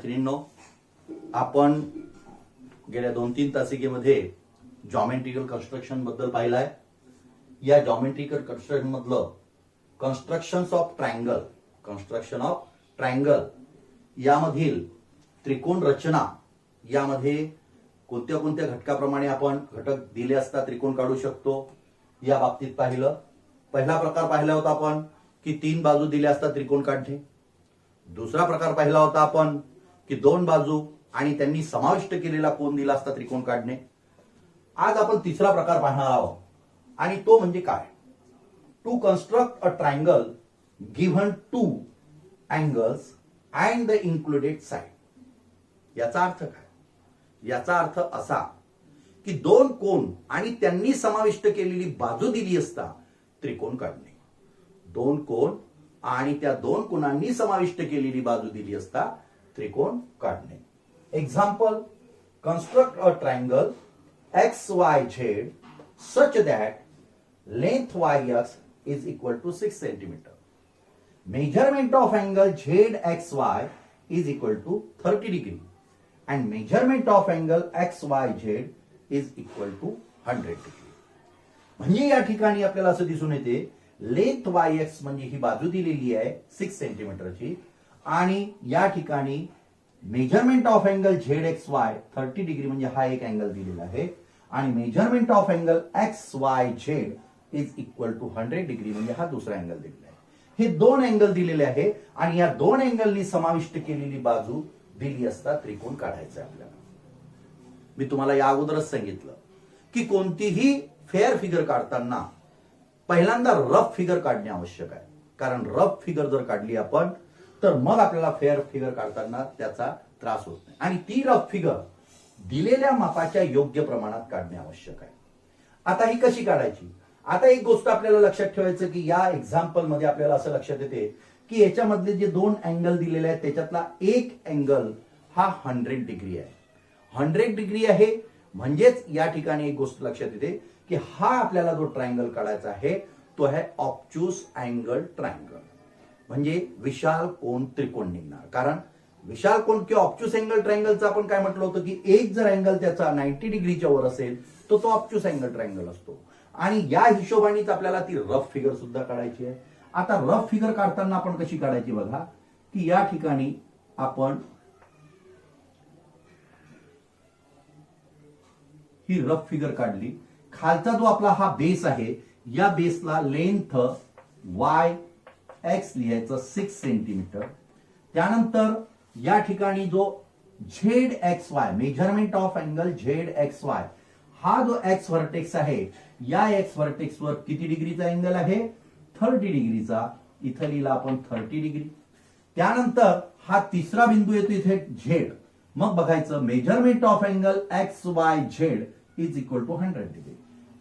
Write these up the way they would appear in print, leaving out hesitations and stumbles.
मैत्रिणींनो, आपण गेल्या 2-3 तासिकेमध्ये जॉमेट्रिकल कन्स्ट्रक्शन बद्दल पाहिलाय. या जॉमेट्रिकल कन्स्ट्रक्शन मधलं कन्स्ट्रक्शन ऑफ ट्रायंगल यामधील त्रिकोण रचना, यामध्ये कोणत्या कोणत्या घटकाप्रमाणे आपण घटक दिले असता त्रिकोण काढू शकतो या बाबतीत पाहिलं. पहिला प्रकार पाहिला होता आपण की 3 बाजू दिल्या असता त्रिकोण काढणे. दुसरा प्रकार पाहिला होता आपण की 2 बाजू आणि त्यांनी समाविष्ट केलेला कोन दिला असता त्रिकोण काढणे. आज आपण तिसरा प्रकार पाहणार आहोत आणि तो म्हणजे काय, to construct a triangle given 2 angles and the included side. याचा अर्थ काय? याचा अर्थ असा की 2 कोन आणि त्यांनी समाविष्ट केलेली बाजू दिली असता त्रिकोण काढणे. 2 कोन आणि त्या 2 कोनांनी समाविष्ट केलेली बाजू दिली असता त्रिकोण काढणे. Example, construct a triangle XYZ such that length YX is equal to 6 centimeter. Measurement of angle ZXY is equal to 30 degree and measurement of angle XYZ is equal to 100 degree. म्हणजे या ठिकाणी आपल्याला असं दिसून येते लेंथ YX म्हणजे ही बाजू दिलेली आहे 6 सेंटीमीटरची आणि या ठिकाणी measurement of angle ZXY 30 degree म्हणजे हा एक अँगल दिलेला आहे आणि measurement of angle XYZ is equal to 100 degree म्हणजे हा दुसरा अँगल दिलेला आहे. हे 2 अँगल दिलेले आहे आणि या 2 अँगलनी समाविष्ट केलेली बाजू दिली असता त्रिकोण काढायचा आपल्याला. मी तुम्हाला या अगोदरच सांगितलं की कोणतीही फेअर फिगर काढताना पहिल्यांदा रफ फिगर काढणे आवश्यक आहे, कारण रफ फिगर जर काढली आपण तर मग आपल्याला फेअर फिगर काढताना त्याचा त्रास होत नाही आणि ती रफ फिगर दिलेल्या मापाच्या योग्य प्रमाणात काढणे आवश्यक आहे. आता ही कशी काढायची? आता एक गोष्ट आपल्याला लक्षात ठेवायचं की या एक्झाम्पल मध्ये आपल्याला असं लक्षात येते की याच्यामधले जे 2 अँगल दिलेले आहेत त्याच्यातला एक अँगल हा 100 डिग्री आहे. 100 डिग्री आहे म्हणजेच या ठिकाणी एक गोष्ट लक्षात येते की हा आपल्याला जो ट्रायंगल काढायचा आहे तो आहे ऑब्ट्यूस अँगल ट्रायंगल, म्हणजे विशाल कोन त्रिकोण निघणार. कारण विशाल कोन किंवा ऑब्ट्यूस अँगल ट्रायंगलचं आपण काय म्हटलं होतं की एक जर अँगल त्याचा 90 डिग्रीच्या वर असेल तर तो ऑब्ट्यूस अँगल ट्रायंगल असतो आणि या हिशोबानेच आपल्याला ती रफ फिगर सुद्धा काढायची आहे. आता रफ फिगर काढताना आपण कशी काढायची बघा की या ठिकाणी आपण ही रफ फिगर काढली. खालचा जो आपला हा बेस आहे या बेसला लेंथ YX लिहायचं 6 सेंटीमीटर. त्यानंतर या ठिकाणी जो ZXY measurement of angle ZXY हा जो X व्हर्टेक्स आहे या X व्हर्टेक्स वर किती डिग्रीचा अँगल आहे? 30 डिग्रीचा. इथं लिहिला आपण 30 डिग्री. त्यानंतर हा तिसरा बिंदू येतो इथे Z. मग बघायचं measurement of angle XYZ is equal to 100 degree.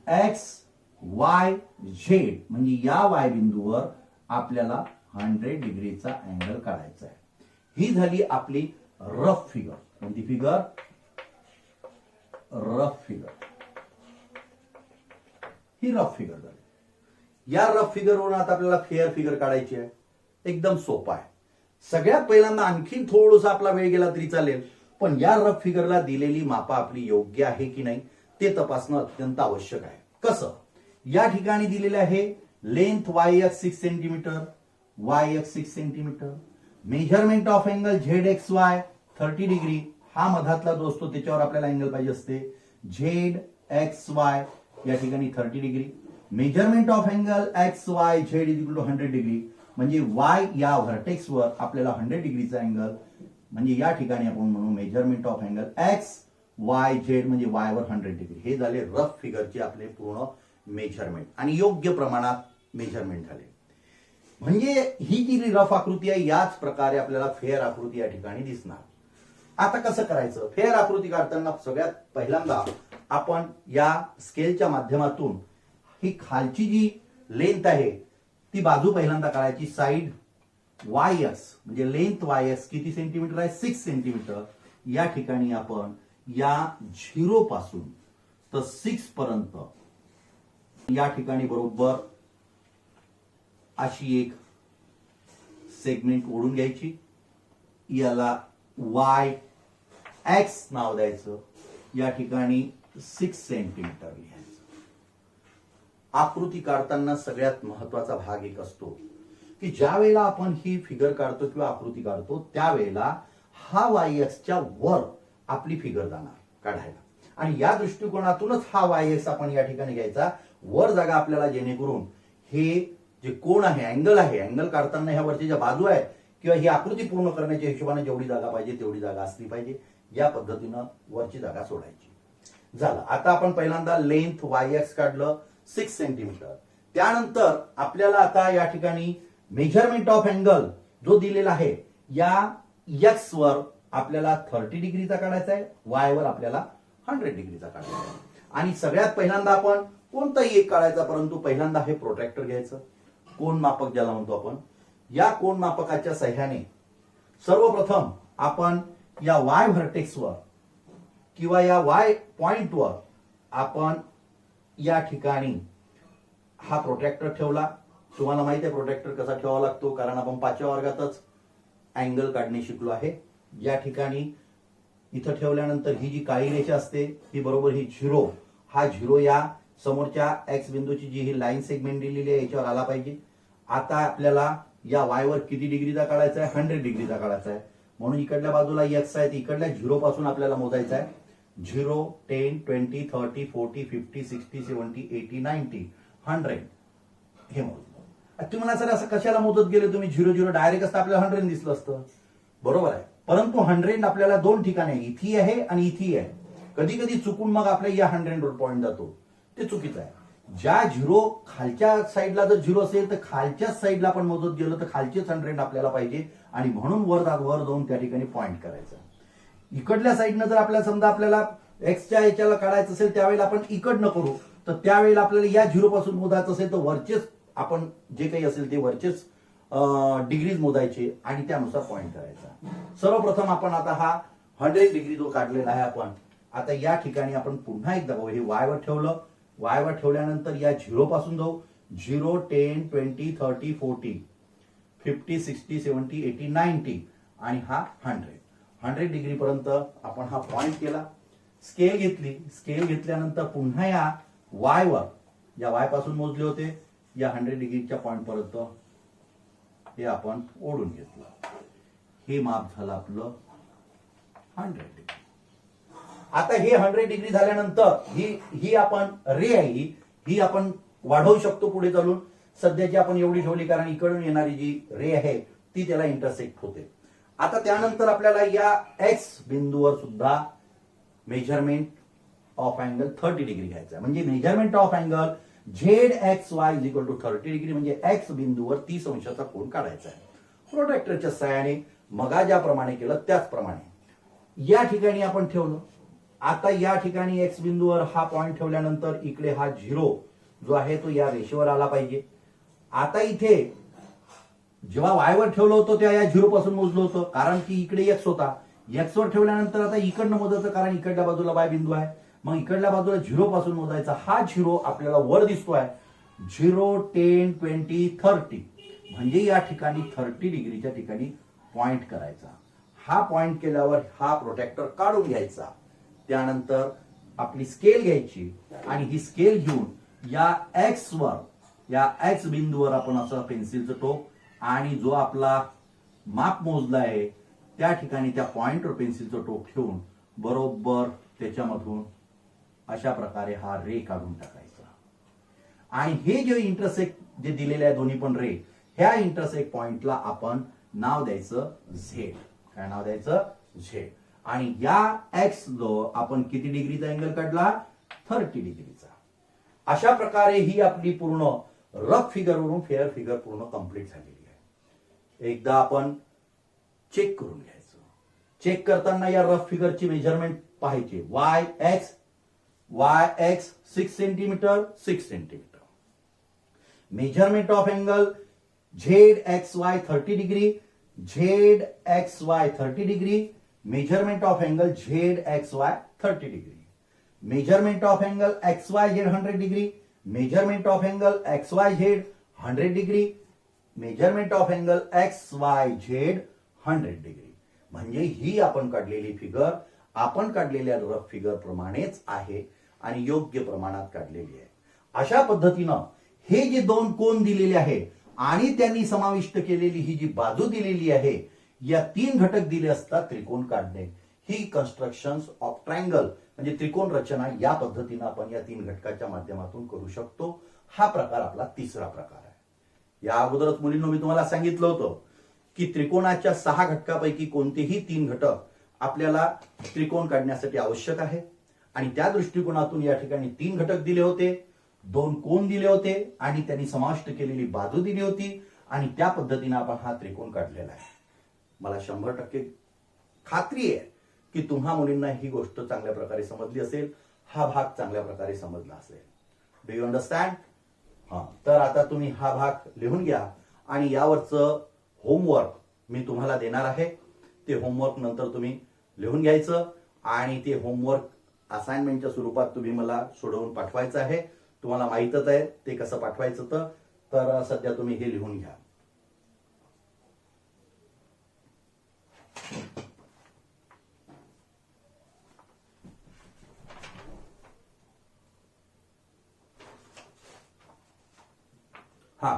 XYZ म्हणजे या Y बिंदूवर आपल्याला 100 डिग्रीचा अँगल काढायचा आहे. ही झाली आपली रफ फिगर. कोणती फिगर? Rough figure. ही रफ फिगर झाली. या रफ फिगरवरून आता आपल्याला फेअर फिगर काढायची आहे. एकदम सोपा आहे. सगळ्यात पहिल्यांदा आणखीन थोडासा आपला वेळ गेला तरी चालेल, पण या रफ फिगरला दिलेली मापा आपली योग्य आहे की नाही ते तपासणं अत्यंत आवश्यक आहे. कसं? या ठिकाणी दिलेले आहे length YX 6 centimetre, YX 6 centimetre, measurement of angle ZXY 30 degree. हा मधातला जो असतो त्याच्यावर आपल्याला अँगल पाहिजे असते. ZXY या ठिकाणी 30 degree. Measurement of angle XYZ is equal to 100 degree म्हणजे Y या व्हर्टेक्स वर आपल्याला 100 डिग्रीचा अँगल म्हणजे या ठिकाणी आपण म्हणू मेजरमेंट ऑफ अँगल XYZ म्हणजे Y वर 100 डिग्री. हे झाले रफ फिगरचे आपले पूर्ण मेजरमेंट आणि योग्य प्रमाणात मेजरमेंट झाले. म्हणजे ही जी रफ आकृती आहे याच प्रकारे आपल्याला फेअर आकृती या ठिकाणी दिसणार. आता कसं करायचं? फेअर आकृती काढताना सगळ्यात पहिल्यांदा आपण या स्केलच्या माध्यमातून ही खालची जी लेंथ आहे ती बाजू पहिल्यांदा काढायची. साइड YX म्हणजे लेंथ YX किती सेंटीमीटर आहे? 6 सेंटीमीटर. या ठिकाणी आपण या 0 पासून तर 6 पर्यंत या ठिकाणी बरोबर अशी एक सेगमेंट ओढून घ्यायची. याला वाय एक्स नाव द्यायचं, या ठिकाणी 6 सेंटीमीटर लिहायचं. आकृती काढताना सगळ्यात महत्वाचा भाग एक असतो की ज्या वेळेला आपण ही फिगर काढतो किंवा आकृती काढतो त्यावेळेला हा वाय एक्सच्या वर आपली फिगर जाणार काढायला, आणि या दृष्टिकोनातूनच हा वाय एक्स आपण या ठिकाणी घ्यायचा वर जागा आपल्याला, जेणेकरून हे जे कोण आहे, अँगल आहे, अँगल काढताना ह्या वरची ज्या बाजू आहे किंवा ही आकृती पूर्ण करण्याच्या हिशोबाने जेवढी जागा पाहिजे तेवढी जागा असली पाहिजे. या पद्धतीनं वरची जागा सोडायची. झालं. आता आपण पहिल्यांदा लेंथ वाय एक्स काढलं 6 सेंटीमीटर. त्यानंतर आपल्याला आता या ठिकाणी मेजरमेंट ऑफ अँगल जो दिलेला आहे या एक्स वर आपल्याला 30 डिग्रीचा काढायचा आहे, वाय वर आपल्याला 100 डिग्रीचा काढायचा आहे. आणि सगळ्यात पहिल्यांदा आपण कोणताही एक काढायचा, परंतु पहिल्यांदा हे प्रोट्रॅक्टर घ्यायचं, कोन मापक ज्याला म्हणतो आपण. या कोन मापकाच्या सहाय्याने सर्वप्रथम आपण या वाय व्हर्टेक्सवर किंवा या वाय पॉइंटवर आपण या ठिकाणी हा प्रोट्रॅक्टर ठेवला. तुम्हाला माहिती आहे प्रोट्रॅक्टर कसा ठेवावा लागतो, कारण आपण 5व्या वर्गातच अँगल काढणे शिकलो आहे. या ठिकाणी इथं ठेवल्यानंतर ही जी काळी रेषा असते ही बरोबर ही झिरो, हा झिरो या समोरच्या एक्स बिंदूची जी ही लाईन सेगमेंट दिलेली आहे याच्यावर आला पाहिजे. आता आपल्याला या वाय वर किती डिग्रीचा काढायचा आहे, 100 डिग्रीचा काढायचा आहे. म्हणून इकडल्या बाजूला एक्स आहे, इकडल्या झिरो पासून आपल्याला मोजायचा आहे. 0, 10, 20, 30, 40, 50, 60, 70, 80, 90, 100 हे मोजलं. तुम्ही म्हणा सर असं कशाला मोजत गेले तुम्ही, 0 डायरेक्ट असतं आपल्याला 100 दिसलं असतं. बरोबर आहे, परंतु 100 आपल्याला दोन ठिकाणी आहे, इथी आहे आणि इथी आहे. कधी कधी चुकून मग आपल्या या 100 वर पॉईंट जातो, ते चुकीचं आहे. ज्या झिरो खालच्या साईडला जर झिरो असेल तर खालच्याच साईडला आपण मोजत गेलो तर खालचेच 100 आपल्याला पाहिजे, आणि म्हणून वर जाऊन त्या ठिकाणी पॉईंट करायचं. इकडल्या साईडनं जर आपल्याला समजा आपल्याला एक्सच्या याच्याला काढायचं असेल त्यावेळेला आपण इकडनं करू, तर त्यावेळेला आपल्याला या झिरो पासून मोजायचं असेल तर वरचेच आपण जे काही असेल ते वरचेच डिग्रीज मोजायचे आणि त्यानुसार पॉईंट करायचा. सर्वप्रथम आपण आता हा 100 डिग्री जो काढलेला आहे आपण आता या ठिकाणी आपण पुन्हा एकदा बघू. हे वाय वर ठेवलं, वाय वर ठेवल्यानंतर या झिरो पासून जाऊ, 0, 10, 20, 30, 40, 50, 60, 70, 80, 90 आणि हा 100 डिग्री पर्यंत आपण हा पॉइंट केला. स्केल घेतली, स्केल घेतल्यानंतर पुन्हा या वाय वर, या वाय पासून मोजले होते या 100 डिग्रीच्या पॉइंट पर्यंत हे आपण ओढून घेतलं. हे माप झालं आपलं 100 डिग्री. आता हे 100 डिग्री झाल्यानंतर ही आपण रे आहे ही आपण वाढवू शकतो पुढे चालून. सध्याची आपण एवढी ठेवली कारण इकडून येणारी जी रे आहे ती त्याला इंटरसेक्ट होते. आता त्यानंतर आपल्याला या एक्स बिंदूवर सुद्धा मेजरमेंट ऑफ अँगल 30 डिग्री घ्यायचा. म्हणजे measurement of angle ZXY = 30 degree म्हणजे एक्स बिंदूवर 30 अंशाचा कोन काढायचा आहे. प्रोट्रॅक्टरच्या सहाय्याने मगा ज्याप्रमाणे केलं त्याचप्रमाणे या ठिकाणी आपण ठेवलं. आता या ठिकाणी एक्स बिंदूवर हा पॉइंट ठेवल्यानंतर इकडे हा झिरो जो आहे तो या रेषेवर आला पाहिजे. आता इथे जेव्हा वाय वर ठेवलं होतं तेव्हा या झिरो पासून मोजलं होतं कारण की इकडे एक्स होता. एक्स वर ठेवल्यानंतर आता इकडनं मोजायचं कारण इकडल्या बाजूला वाय बिंदू आहे. मग इकडल्या बाजूला झिरो पासून मोजायचा. हा झिरो आपल्याला वर दिसतोय, 0, 10, 20, 30 म्हणजे या ठिकाणी 30 डिग्रीच्या ठिकाणी पॉइंट करायचा. हा पॉइंट केल्यावर हा प्रोटेक्टर काढून घ्यायचा. त्यानंतर आपली स्केल घ्यायची आणि ही स्केल घेऊन या एक्स वर, या एक्स बिंदूवर आपण असं पेन्सिलचं टोक आणि जो आपला माप मोजला आहे त्या ठिकाणी त्या पॉइंटवर पेन्सिलचं टोक ठेवून बरोबर त्याच्यामधून अशा प्रकारे हा रे काढून टाकायचा. आणि हे जे इंटरसेक्ट जे दिलेले आहे दोन्ही पण रे, ह्या इंटरसेक्ट पॉइंटला आपण नाव द्यायचं झेड. काय नाव द्यायचं? झेड. आणि या एक्स जो आपण किती डिग्रीचा अँगल काढला? 30 डिग्रीचा. अशा प्रकारे ही आपली पूर्ण रफ फिगर वरून फेअर फिगर पूर्ण कंप्लीट झालेली आहे. एकदा आपण चेक करून घ्यायचं. चेक करताना या रफ फिगरची मेजरमेंट पाहायची. Y x 6 centimetre 6 centimetre. Measurement of angle ZXY 30 degree, ZXY 30 degree. Measurement of angle ZXY 30 degree. Measurement of angle XYZ 100 degree. Measurement of angle XYZ 100 degree. Measurement of angle XYZ 100 degree. म्हणजे ही आपण काढलेली figure आपण काढलेल्या rough figure प्रमाणेच आहे आणि योग्य प्रमाणात काढलेली आहे. अशा पद्धतीनं हे जे दोन कोन दिलेले आहे आणि त्यांनी समाविष्ट केलेली ही जी बाजू दिलेली आहे, या तीन घटक दिले असता त्रिकोण काढणे, ही कन्स्ट्रक्शन ऑफ ट्रायंगल म्हणजे त्रिकोण रचना या पद्धतीनं आपण या तीन घटकाच्या माध्यमातून करू शकतो. हा प्रकार आपला तिसरा प्रकार आहे. या अगोदरच मुलींनो मी तुम्हाला सांगितलं होतं की त्रिकोणाच्या 6 घटकापैकी कोणतेही 3 घटक आपल्याला त्रिकोण काढण्यासाठी आवश्यक आहे आणि त्या दृष्टिकोनातून या ठिकाणी 3 घटक दिले होते, 2 कोन दिले होते आणि त्यांनी समाविष्ट केलेली बाजू दिली होती आणि त्या पद्धतीने आपण हा त्रिकोण काढलेला आहे. मला 100% खात्री आहे की तुम्हा मुलींना ही गोष्ट चांगल्या प्रकारे समजली असेल, हा भाग चांगल्या प्रकारे समजला असेल. Do you understand? तर आता तुम्ही हा भाग लिहून घ्या आणि यावरचं होमवर्क मी तुम्हाला देणार आहे. ते होमवर्क नंतर तुम्ही लिहून घ्यायचं आणि ते होमवर्क असाइनमेंटच्या स्वरूपात तुम्ही मला सोडवून पाठवायचं आहे. तुम्हाला माहीतच आहे ते कसं पाठवायचं. तर सध्या तुम्ही हे लिहून घ्या.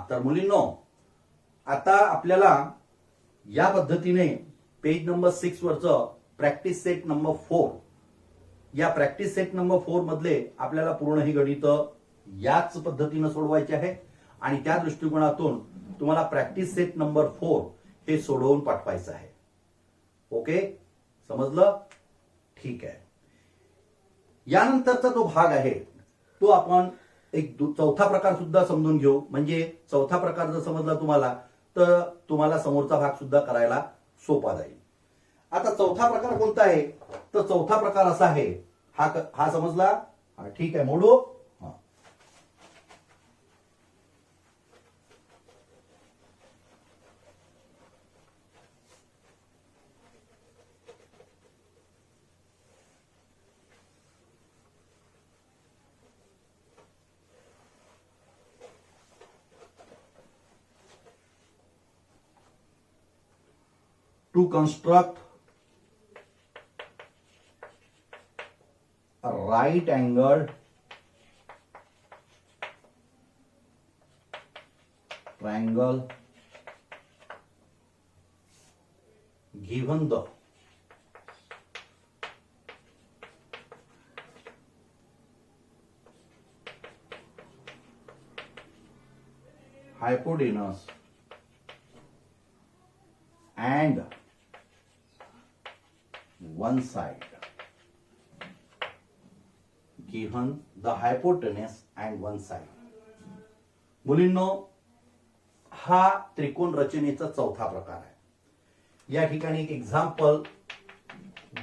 तर मुलींनो, आता आपल्याला या पद्धतीने पेज नंबर 6 वरचं प्रॅक्टिस सेट नंबर 4, या प्रॅक्टिस सेट नंबर 4 मधले आपल्याला पूर्ण ही गणित याच पद्धतीने सोडवायचे आहे आणि त्या दृष्टिकोनातून तुम्हाला प्रॅक्टिस सेट नंबर 4 हे सोडवून पाठवायचं आहे. ओके, समजलं? ठीक आहे. यानंतरचा जो भाग आहे तो आपण एक चौथा प्रकार सुद्धा समजून घेऊ. म्हणजे चौथा प्रकार जर समजला तुम्हाला तर तुम्हाला समोरचा भाग सुद्धा करायला सोपा जाईल. आता चौथा प्रकार कोणता आहे? तर चौथा प्रकार असा आहे, हा समजला? ठीक आहे, मोडू. To construct a right angled triangle given the hypotenuse and one side, given the hypotenuse and one side. मुलींनो, हा त्रिकोण रचनेचा चौथा प्रकार आहे. या ठिकाणी एक एक्झाम्पल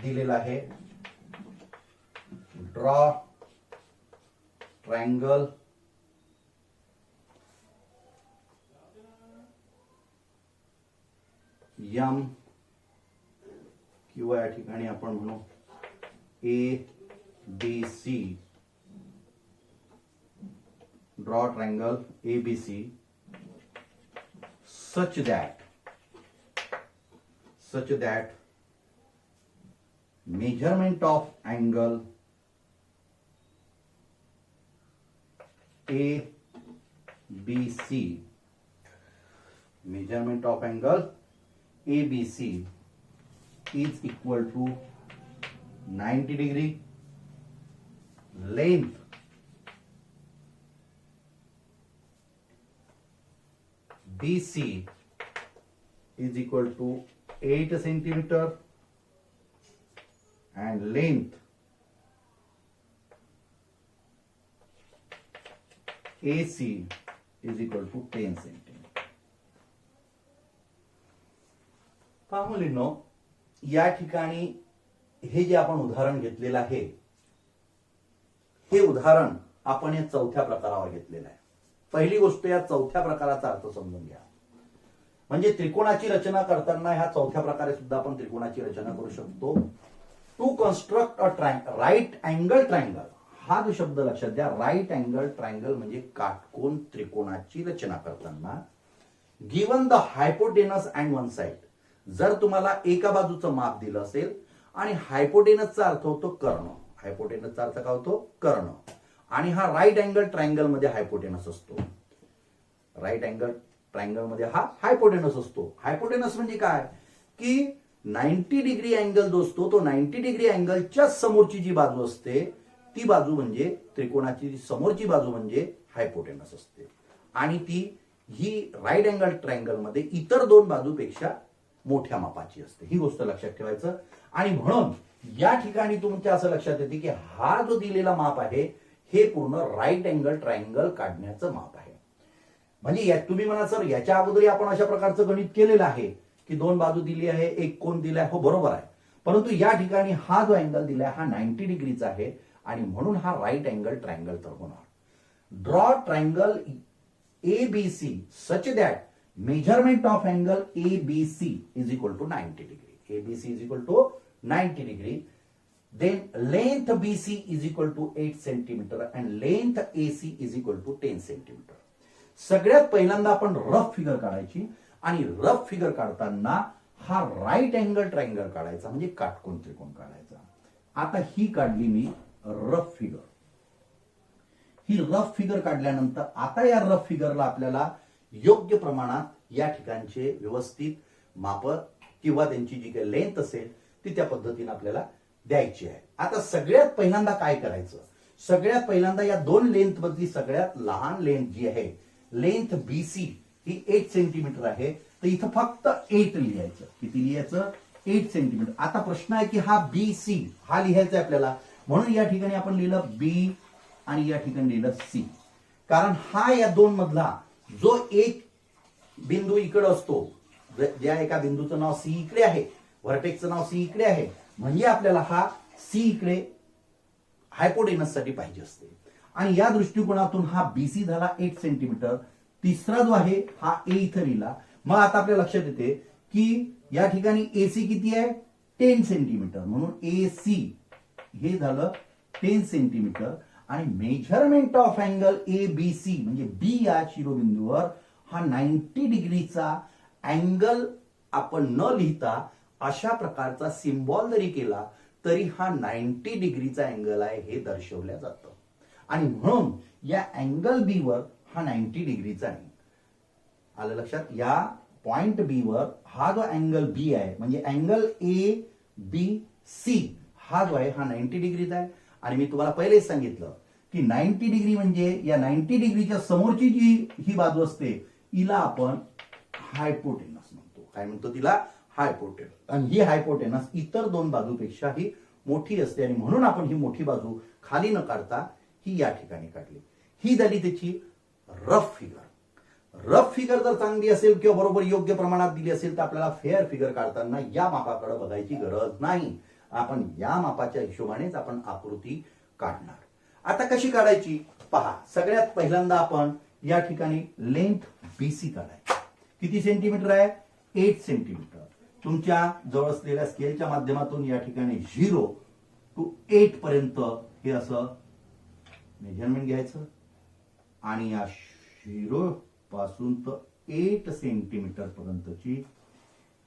दिलेला आहे. ड्रॉ ट्रायंगल यम किंवा या ठिकाणी आपण म्हणू ABC, draw triangle ABC such that measurement of angle ABC, measurement of angle ABC is equal to 90 degree, length BC is equal to 8 centimeter and length AC is equal to 10 centimeter. पहा मुलींनो, या ठिकाणी हे जे आपण उदाहरण घेतलेलं आहे, हे उदाहरण आपण या चौथ्या प्रकारावर घेतलेलं आहे. पहिली गोष्ट, या चौथ्या प्रकाराचा अर्थ समजून घ्या. म्हणजे त्रिकोणाची रचना करताना ह्या चौथ्या प्रकारे सुद्धा आपण त्रिकोणाची रचना करू शकतो. To construct a right angle triangle, हा जो शब्द लक्षात द्या. राईट अँगल ट्रायंगल म्हणजे काटकोन त्रिकोणाची रचना करताना given the hypotenuse and one side, जर तुम्हाला एका बाजूचं माप दिलं असेल आणि हायपोटेनसचा अर्थ होतो कर्ण, हायपोटेनसचा अर्थ काय होतो कर्ण, आणि हा राईट अँगल ट्रायंगल मध्ये हायपोटेनस असतो, राईट अँगल ट्रायंगल मध्ये हा हायपोटेनस असतो. हायपोटेनस म्हणजे काय की 90 डिग्री अँगल जो असतो तो 90 डिग्री अँगलच्या समोरची जी बाजू असते ती बाजू म्हणजे त्रिकोणाची समोरची बाजू म्हणजे हायपोटेनस असते, आणि ती ही राईट अँगल ट्रायंगल मध्ये इतर दोन बाजूपेक्षा मोठ्या मापाची असते. ही गोष्ट लक्षात ठेवायचं. आणि म्हणून या ठिकाणी तुमच्या असं लक्षात येते की हा जो दिलेला माप आहे हे पूर्ण राईट अँगल ट्रायंगल काढण्याचं माप आहे. म्हणजे तुम्ही म्हणा सर याच्या अगोदर आपण अशा प्रकारचं गणित केलेलं आहे की दोन बाजू दिली आहे, एक कोन दिलाय, हो बरोबर आहे, परंतु या ठिकाणी हा जो अँगल दिलाय हा 90 डिग्रीचा आहे आणि म्हणून हा राईट अँगल ट्रायंगल तर होणार. Draw triangle ABC such that measurement of angle ABC is equal to 90 degree. ABC is equal to 90 degree. Then length BC is equal to 8 centimeter and length AC is equal to 10 centimeter. सगळ्यात पहिल्यांदा आपण rough figure काढायची आणि rough figure काढताना हा right angle triangle काढायचा म्हणजे काटकोन त्रिकोण काढायचा. आता ही काढली मी रफ फिगर. ही रफ फिगर काढल्यानंतर आता या रफ फिगरला आपल्याला योग्य प्रमाणात या ठिकाणचे व्यवस्थित माप किंवा त्यांची जी काही लेंथ असेल ती त्या पद्धतीने आपल्याला द्यायची आहे. आता सगळ्यात पहिल्यांदा काय करायचं, सगळ्यात पहिल्यांदा या दोन लेंथ मधली सगळ्यात लहान लेंथ जी आहे लेंथ BC ही 8 सेंटीमीटर आहे, तर इथं फक्त 8 लिहायचं. किती लिहायचं 8 सेंटीमीटर. आता प्रश्न आहे की हा BC हा लिहायचा आहे आपल्याला, म्हणून या ठिकाणी आपण लिहिलं B आणि या ठिकाणी लिहिलं C, कारण हा या दोन मधला जो एक बिंदू इकडे असतो, ज्या एका बिंदूचं नाव C इकडे आहे, व्हर्टेक्सचं नाव C इकडे आहे, म्हणजे आपल्याला हा C इकडे हायपोटेनस साठी पाहिजे असते. आणि या दृष्टिकोनातून हा BC झाला 8 सेंटीमीटर. तिसरा जो आहे हा A इथं लिहिला. मग आता आपल्या लक्षात येते की या ठिकाणी AC किती आहे 10 सेंटीमीटर, म्हणून AC हे झालं 10 सेंटीमीटर. आणि मेजरमेंट ऑफ अँगल ABC म्हणजे B या शिरोबिंदूवर हा 90 डिग्रीचा अँगल आपण न लिहिता अशा प्रकारचा सिम्बॉल जरी केला तरी हा 90 डिग्रीचा अँगल आहे हे दर्शवलं जातं. आणि म्हणून या अँगल B वर हा 90 डिग्रीचा आहे. आलं लक्षात. या पॉइंट B वर हा जो अँगल B आहे म्हणजे अँगल ABC हा जो आहे हा 90 डिग्रीचा आहे. आणि मी तुम्हाला पहिलेच सांगितलं की 90 डिग्री म्हणजे या 90 डिग्रीच्या समोरची जी ही बाजू असते हिला आपण हायपोटेनस म्हणतो. काय म्हणतो तिला हायपोटेनस. आणि ही हायपोटेनस इतर दोन बाजूपेक्षा ही मोठी असते आणि म्हणून आपण ही मोठी बाजू खाली न काढता ही या ठिकाणी काढली. ही झाली त्याची रफ फिगर. रफ फिगर जर चांगली असेल किंवा बरोबर योग्य प्रमाणात दिली असेल तर आपल्याला फेअर फिगर काढताना या मापाकडे बघायची गरज नाही. आपण या मापाच्या हिशोबानेच आपण आकृती काढणार. आता कशी काढायची पहा. सगळ्यात पहिल्यांदा आपण या ठिकाणी लेंथ BC काढायची. किती सेंटीमीटर आहे 8 सेंटीमीटर. तुमच्या जवळ असलेल्या स्केलच्या माध्यमातून या ठिकाणी 0 to 8 पर्यंत हे असं मेजरमेंट घ्यायचं आणि या 0 पासून तर 8 सेंटीमीटर पर्यंतची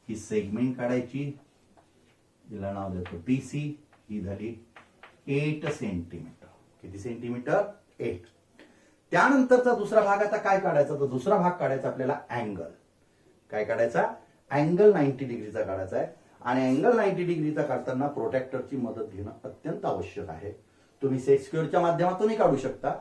ही सेगमेंट काढायची. जिला नाव देतो BC. ही झाली 8 सेंटीमीटर. किती सेंटीमीटर 8. त्यानंतरचा दुसरा भाग आता काय काढायचा, तर दुसरा भाग काढायचा आपल्याला अँगल. काय काढायचा अँगल 90 डिग्रीचा काढायचा आहे. आणि अँगल 90 डिग्रीचा काढताना प्रोटेक्टरची मदत घेणं अत्यंत आवश्यक आहे. तुम्ही सेट स्क्वेअरच्या माध्यमातूनही काढू शकता,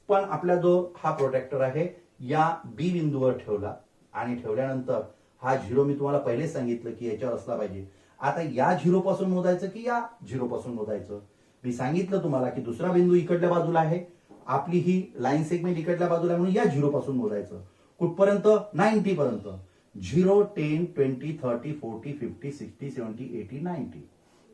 पण आपला जो हा प्रोटेक्टर आहे या B बिंदूवर ठेवला आणि ठेवल्यानंतर हा 0 मी तुम्हाला पहिलेच सांगितलं की याच्यावर असला पाहिजे. आता या 0 पासून मोजायचं की या 0 पासून मोजायचं. मी सांगितलं तुम्हाला की दुसरा बिंदू इकडल्या बाजूला आहे, आपली ही लाईन सेगमेंट इकडल्या बाजूला आहे, म्हणून या 0 पासून मोजायचं. कुठपर्यंत 90 पर्यंत. 0 10 20 30 40 50 60 70 80 90.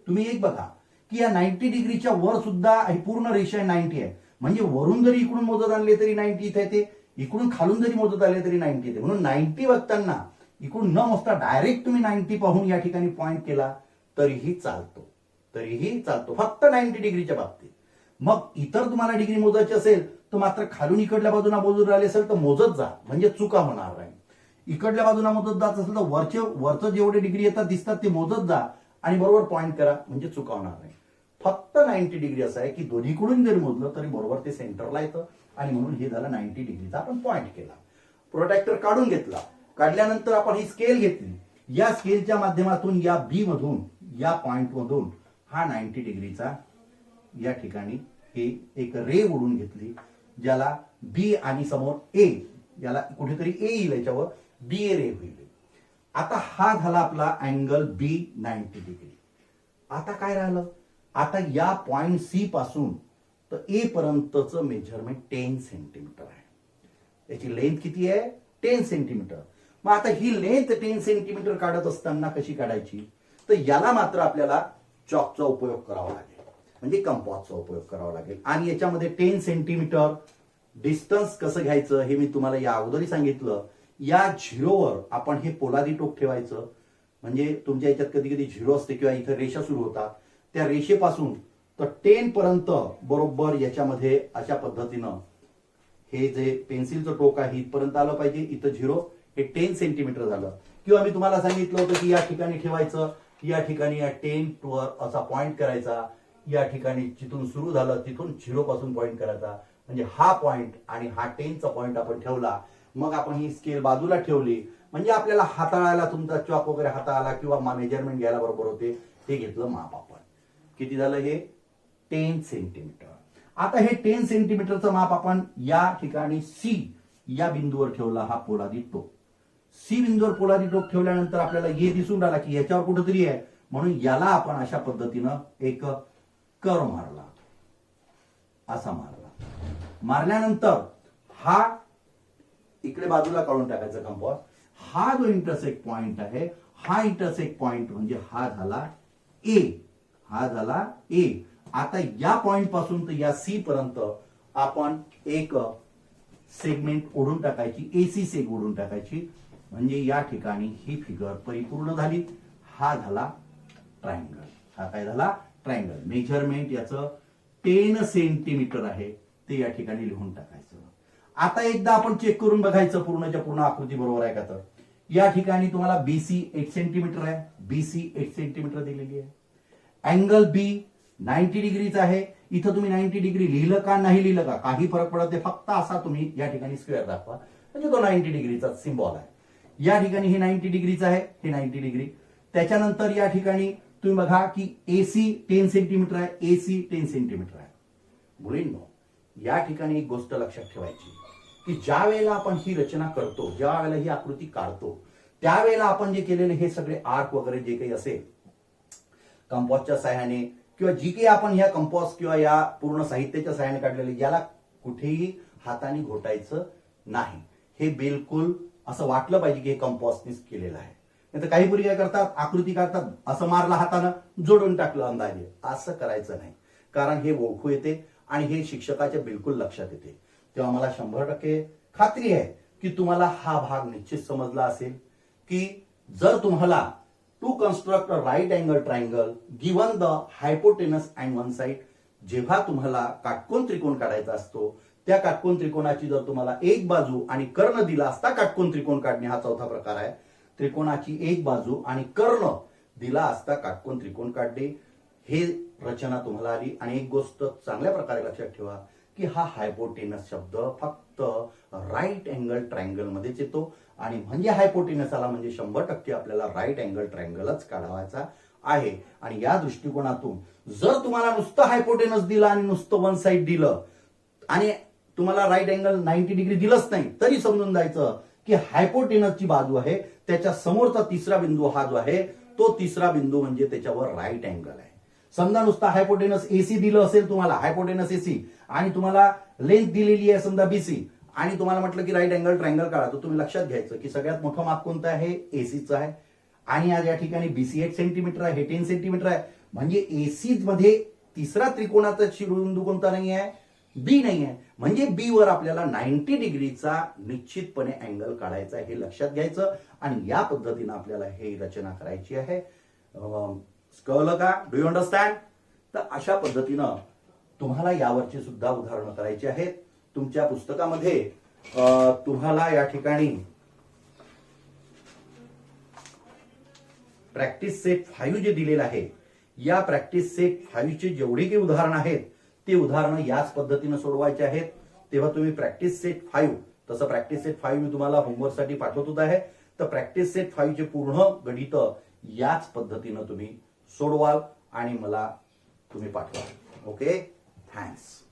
तुम्ही एक बघा की या 90 डिग्रीच्या वर सुद्धा ही पूर्ण रेषा 90 आहे, म्हणजे वरून जरी इकडून मोजत आणले तरी 90 इथे येते, इकडून खालून जरी मोजत आले तरी 90 येते. म्हणून 90 बघताना इकडून न मोजता डायरेक्ट तुम्ही 90 पाहून या ठिकाणी पॉइंट केला तरीही चालतो, तरीही चालतो, फक्त 90 डिग्रीच्या बाबतीत. मग इतर तुम्हाला डिग्री मोजायची असेल तर मात्र खालून इकडल्या बाजूला मोजून राहिले असेल तर मोजत जा, म्हणजे चुका होणार नाही. इकडल्या बाजूला मोजत जात असेल तर वरचं जेवढे डिग्री येतात दिसतात ते मोजत जा आणि बरोबर पॉईंट करा, म्हणजे चुकवणार नाही. फक्त 90 डिग्री असं आहे की दोन्हीकडून जरी मोजलं तरी बरोबर ते सेंटरला येतं, आणि म्हणून हे झालं 90 डिग्रीचा आपण पॉईंट केला. प्रोट्रॅक्टर काढून घेतला. काढल्यानंतर आपण ही स्केल घेतली. या स्केलच्या माध्यमातून या बी मधून, या पॉइंट मधून हा 90 डिग्रीचा या ठिकाणी हे एक रे ओढून घेतली, ज्याला बी आणि समोर ए, याला कुठेतरी ए येईल, याच्यावर बी ए रे होईल. आता हा झाला आपला अँगल बी 90 डिग्री. आता काय राहिलं, आता या पॉइंट सी पासून तर ए पर्यंतचं मेजरमेंट 10 सेंटीमीटर आहे. याची लेंथ किती आहे, 10 सेंटीमीटर. मग आता ही लेंथ 10 सेंटीमीटर काढत असताना कशी काढायची, तर याला मात्र आपल्याला चॉकचा उपयोग करावा लागेल, म्हणजे कंपॉसचा उपयोग करावा लागेल. आणि याच्यामध्ये 10 सेंटीमीटर डिस्टन्स कसं घ्यायचं हे मी तुम्हाला या अगोदरही सांगितलं. या झिरोवर आपण हे पोलादी टोक ठेवायचं, म्हणजे तुमच्या याच्यात कधी कधी झिरो असते किंवा इथं रेषा सुरू होतात, त्या रेषेपासून तर 10 पर्यंत बरोबर याच्यामध्ये अशा पद्धतीनं हे जे पेन्सिलचं टोक आहे इथपर्यंत आलं पाहिजे. इथं झिरो, हे 10 सेंटीमीटर झालं. किंवा मी तुम्हाला सांगितलं होतं की या ठिकाणी ठेवायचं, या ठिकाणी या 10 वर असा पॉइंट करायचा, या ठिकाणी जिथून सुरू झालं तिथून झिरो पासून पॉइंट करायचा, म्हणजे हा पॉइंट आणि हा 10चा पॉइंट आपण ठेवला. मग आपण ही स्केल बाजूला ठेवली, म्हणजे आपल्याला हाताळायला तुमचा चॉक वगैरे हाताळायला किंवा मेजरमेंट घ्यायला बरोबर होते. हे घेतलं माप आपण. किती झालं हे, 10 सेंटीमीटर. आता हे 10 सेंटीमीटरचं माप आपण या ठिकाणी सी या बिंदूवर ठेवला, हा पोलादी टोक. सी बिंदूवर पोलादी टोक ठेवल्यानंतर आपल्याला हे दिसून राहिला की याच्यावर कुठेतरी आहे, म्हणून याला आपण अशा पद्धतीनं एक कर्व मारला, असा मारला. मारल्यानंतर हा इकडे बाजूला काढून टाकायचा कंपास. हा जो इंटरसेक्ट पॉइंट आहे, हा इंटरसेक्ट पॉइंट म्हणजे हा झाला ए, हा झाला ए. आता या पॉइंट पासून तर या सी पर्यंत आपण एक सेगमेंट ओढून टाकायची, एसी सेग ओढून टाकायची, म्हणजे या ठिकाणी ही फिगर परिपूर्ण झाली. हा झाला ट्रायंगल. हा काय झाला, ट्रायंगल. मेजरमेंट याचं 10 सेंटीमीटर आहे, ते या ठिकाणी लिहून टाकायचं. आता एकदा आपण चेक करून बघायचं पूर्णच्या पूर्ण आकृती बरोबर आहे का. तर या ठिकाणी तुम्हाला बीसी 8 सेंटीमीटर आहे, बीसी 8 सेंटीमीटर दिलेली आहे. अँगल बी 90 डिग्रीचा आहे. इथं तुम्ही 90 डिग्री लिहिलं का नाही लिहिलं का काही फरक पडत नाही, फक्त असा तुम्ही या ठिकाणी स्क्वेअर दाखवा, म्हणजे तो 90 डिग्रीचा सिम्बॉल आहे. या ठिकाणी हे 90 डिग्रीचा आहे, हे 90 डिग्री. त्याच्यानंतर या ठिकाणी तुम्ही बघा की एसी 10 सेंटीमीटर आहे, एसी 10 सेंटीमीटर आहे. मुलींनो, या ठिकाणी एक गोष्ट लक्षात ठेवायची की ज्या वेळेला आपण ही रचना करतो, ज्या वेळेला ही आकृती काढतो, त्यावेळेला आपण जे केलेले हे सगळे आर्क वगैरे जे काही असेल कंपॉसच्या सहाय्याने किंवा जी काही आपण ह्या कंपॉस किंवा या पूर्ण साहित्याच्या सहाय्याने काढलेले, याला कुठेही हाताने घोटायचं नाही. हे बिलकुल असं वाटलं पाहिजे की हे कंपॉसनेच केलेलं आहे. नाही तर काही मुली काय करतात, आकृती काढतात, असं मारलं हातानं, जोडून टाकलं अंदाजे. असं करायचं नाही, कारण हे ओळखू येते आणि हे शिक्षकाच्या बिलकुल लक्षात येते. तेव्हा मला 100% खात्री आहे की तुम्हाला हा भाग निश्चित समजला असेल की जर तुम्हाला to construct a right angle triangle given the hypotenuse and one side, जेव्हा तुम्हाला काटकोन त्रिकोण काढायचा असतो, त्या काटकोन त्रिकोणाची जर तुम्हाला एक बाजू आणि कर्ण दिला असता, काटकोन त्रिकोण काढणे हा चौथा प्रकार आहे. त्रिकोणाची एक बाजू आणि कर्ण दिला असता काटकोन त्रिकोण काढणे, हे रचना तुम्हाला आली. आणि एक गोष्ट चांगल्या प्रकारे लक्षात ठेवा की हा हायपोटेनस शब्द फक्त राईट अँगल ट्रायंगल मध्येच येतो, आणि म्हणजे हायपोटेनस आला म्हणजे 100% आपल्याला राईट अँगल ट्रायंगलच काढावायचा आहे. आणि या दृष्टिकोनातून जर तुम्हाला नुसतं हायपोटेनस दिलं आणि नुसतं वन साइड दिलं आणि तुम्हाला राईट अँगल 90 डिग्री दिलंच नाही, तरी समजून जायचं की हायपोटेनसची बाजू आहे, त्याच्या समोरचा तिसरा बिंदू हा जो आहे तो तिसरा बिंदू म्हणजे त्याच्यावर राईट अँगल आहे. समजा नुसता हायपोटेनस एसी दिलं असेल तुम्हाला, हायपोटेनस एसी, आणि तुम्हाला लेंथ दिलेली आहे समजा बीसी, आणि तुम्हाला म्हटलं की राईट अँगल ट्रायंगल काढा, तर तुम्ही लक्षात घ्यायचं की सगळ्यात मोठं माप कोणतं आहे, एसीचं आहे. आणि आज या ठिकाणी बीसी 8 सेंटीमीटर आहे, हे 10 सेंटीमीटर आहे, म्हणजे एसी मध्ये तिसरा त्रिकोणाचा शिरोबिंदू कोणता नाही आहे, बी नाही आहे. म्हणजे बी वर आपल्याला 90 डिग्रीचा निश्चितपणे अँगल काढायचा आहे, हे लक्षात घ्यायचं. आणि या पद्धतीनं आपल्याला हे रचना करायची आहे. कळलं का, डू यू अंडरस्टँड. तर अशा पद्धतीनं तुम्हाला यावरची सुद्धा उदाहरणं करायची आहेत. तुमच्या पुस्तकामध्ये तुम्हाला या ठिकाणी प्रॅक्टिस सेट 5 जे दिलेलं आहे, या प्रॅक्टिस सेट 5 चे जेवढे काही उदाहरण आहेत ते उदाहरणं याच पद्धतीनं सोडवायचे आहेत. तेव्हा तुम्ही प्रॅक्टिस सेट 5, तसं प्रॅक्टिस सेट 5 मी तुम्हाला होमवर्कसाठी पाठवत आहे, तर प्रॅक्टिस सेट 5 चे पूर्ण गणित याच पद्धतीनं तुम्ही सोडवाल आणि मला तुम्ही पाठवाल. Okay, thanks.